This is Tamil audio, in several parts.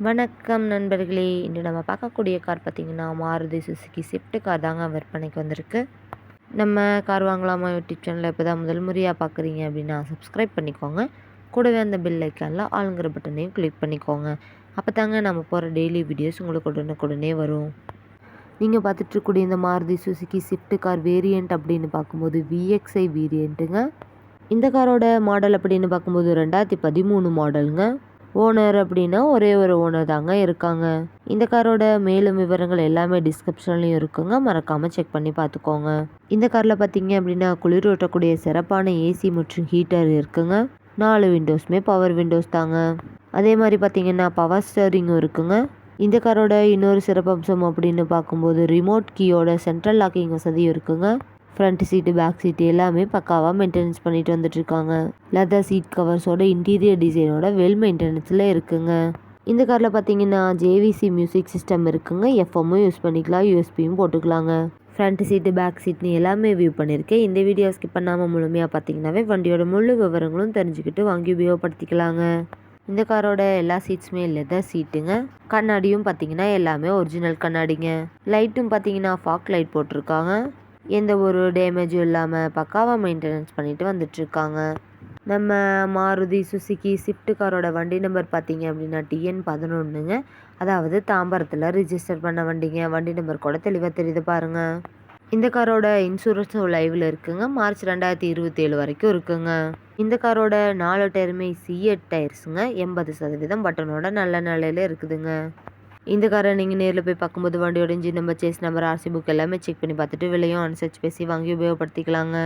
வணக்கம் நண்பர்களே. இன்று நம்ம பார்க்கக்கூடிய கார் பார்த்திங்கன்னா மாருதி சுசுகி ஸ்விஃப்ட் கார் தாங்க விற்பனைக்கு வந்திருக்கு. நம்ம கார் வாங்கலாமா யூடியூப் சேனலில் இப்போ தான் முதல் முறையாக பார்க்குறீங்க அப்படின்னா சப்ஸ்கிரைப் பண்ணிக்கோங்க. கூடவே அந்த பெல் ஐக்கானில் ஆளுங்கிற பட்டனையும் கிளிக் பண்ணிக்கோங்க. அப்போ தாங்க நம்ம போகிற டெய்லி வீடியோஸ் உங்களுக்கு உடனுக்குடனே வரும். நீங்கள் பார்த்துட்ருக்கூடிய இந்த Maruti Suzuki Swift car variant அப்படின்னு பார்க்கும்போது VXI வேரியண்ட்டுங்க. இந்த காரோட மாடல் அப்படின்னு பார்க்கும்போது 2013 மாடலுங்க. ஓனர் அப்படின்னா ஒரே ஒரு ஓனர் தாங்க இருக்காங்க. இந்த காரோட மேலும் விவரங்கள் எல்லாமே டிஸ்கிரிப்ஷன்லையும் இருக்குங்க, மறக்காமல் செக் பண்ணி பார்த்துக்கோங்க. இந்த காரில் பார்த்தீங்க அப்படின்னா குளிர் ஓட்டக்கூடிய சிறப்பான ஏசி மற்றும் ஹீட்டர் இருக்குங்க. 4 விண்டோஸுமே பவர் விண்டோஸ் தாங்க. அதே மாதிரி பார்த்தீங்கன்னா பவர் ஸ்டேரிங்கும் இருக்குங்க. இந்த காரோட இன்னொரு சிறப்பம்சம் அப்படின்னு பார்க்கும்போது ரிமோட் கீயோட சென்ட்ரல் லாக்கிங் வசதியும் இருக்குங்க. ஃப்ரண்ட் சீட்டு பேக் சீட்டு எல்லாமே பக்காவாக மெயின்டெனன்ஸ் பண்ணிட்டு வந்துட்டுருக்காங்க. லெதர் சீட் கவர்ஸோட இன்டீரியர் டிசைனோட வெல் மெயின்டெனன்ஸில் இருக்குங்க. இந்த காரில் பார்த்தீங்கன்னா JVC மியூசிக் சிஸ்டம் இருக்குங்க. எஃப்எம்மும் யூஸ் பண்ணிக்கலாம், யூஎஸ்பியும் போட்டுக்கலாங்க. ஃப்ரண்ட் சீட்டு பேக் சீட்னு எல்லாமே வியூ பண்ணியிருக்கேன். இந்த வீடியோ ஸ்கிப் பண்ணாமல் முழுமையாக பார்த்தீங்கன்னாவே வண்டியோட முழு விவரங்களும் தெரிஞ்சுக்கிட்டு வாங்கி உபயோகப்படுத்திக்கலாங்க. இந்த காரோட எல்லா சீட்ஸுமே லெதர் சீட்டுங்க. கண்ணாடியும் பார்த்தீங்கன்னா எல்லாமே ஒரிஜினல் கண்ணாடிங்க. லைட்டும் பார்த்தீங்கன்னா ஃபாக் லைட் போட்டிருக்காங்க. எந்த ஒரு டேமேஜும் இல்லாமல் பக்காவாக மெயின்டெனன்ஸ் பண்ணிட்டு வந்துட்டுருக்காங்க. நம்ம மாருதி சுசுகி ஸ்விஃப்ட் காரோட வண்டி நம்பர் பார்த்தீங்க அப்படின்னா TN11ங்க. அதாவது தாம்பரத்தில் ரிஜிஸ்டர் பண்ண வண்டிங்க. வண்டி நம்பர் கூட தெளிவாக தெரியுது பாருங்கள். இந்த காரோட இன்சூரன்ஸும் லைவில் இருக்குங்க. மார்ச் 2027 வரைக்கும் இருக்குங்க. இந்த காரோட 4 டயருமே C8 டயர்ஸுங்க. 80% பட்டனோட நல்ல நிலையில் இருக்குதுங்க. இந்த காரை நீங்கள் நேரில் போய் பார்க்கும்போது வண்டியோட engine number, chassis number, RC book எல்லாமே செக் பண்ணி பார்த்துட்டு விலையும் அனுசரிச்சு பேசி வாங்கி உபயோகப்படுத்திக்கலாங்க.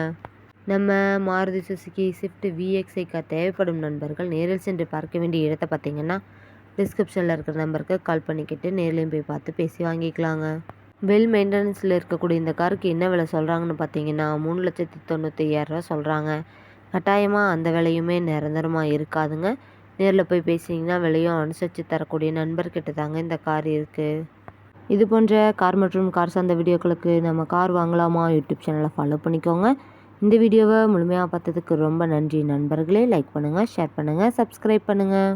நம்ம Maruti Suzuki Swift VXI car தேவைப்படும் நண்பர்கள் நேரில் சென்று பார்க்க வேண்டிய இடத்தை பார்த்தீங்கன்னா டிஸ்கிரிப்ஷனில் இருக்கிற நம்பருக்கு கால் பண்ணிக்கிட்டு நேர்லையும் போய் பார்த்து பேசி வாங்கிக்கலாங்க. வெல் மெயின்டெனன்ஸில் இருக்கக்கூடிய இந்த காருக்கு என்ன விலை சொல்கிறாங்கன்னு பார்த்தீங்கன்னா 3,95,000 சொல்கிறாங்க. கட்டாயமாக அந்த விலையுமே நிரந்தரமாக இருக்காதுங்க. நேரில் போய் பேசிங்கன்னா விலையும் அனுசரித்து தரக்கூடிய நண்பர்கிட்ட தாங்க இந்த கார் இருக்குது. இது போன்ற கார் மற்றும் கார் சார்ந்த வீடியோக்களுக்கு நம்ம கார் வாங்கலாமா யூடியூப் சேனலை ஃபாலோ பண்ணிக்கோங்க. இந்த வீடியோவை முழுமையாக பார்த்ததுக்கு ரொம்ப நன்றி நண்பர்களே. லைக் பண்ணுங்கள், ஷேர் பண்ணுங்கள், சப்ஸ்கிரைப் பண்ணுங்கள்.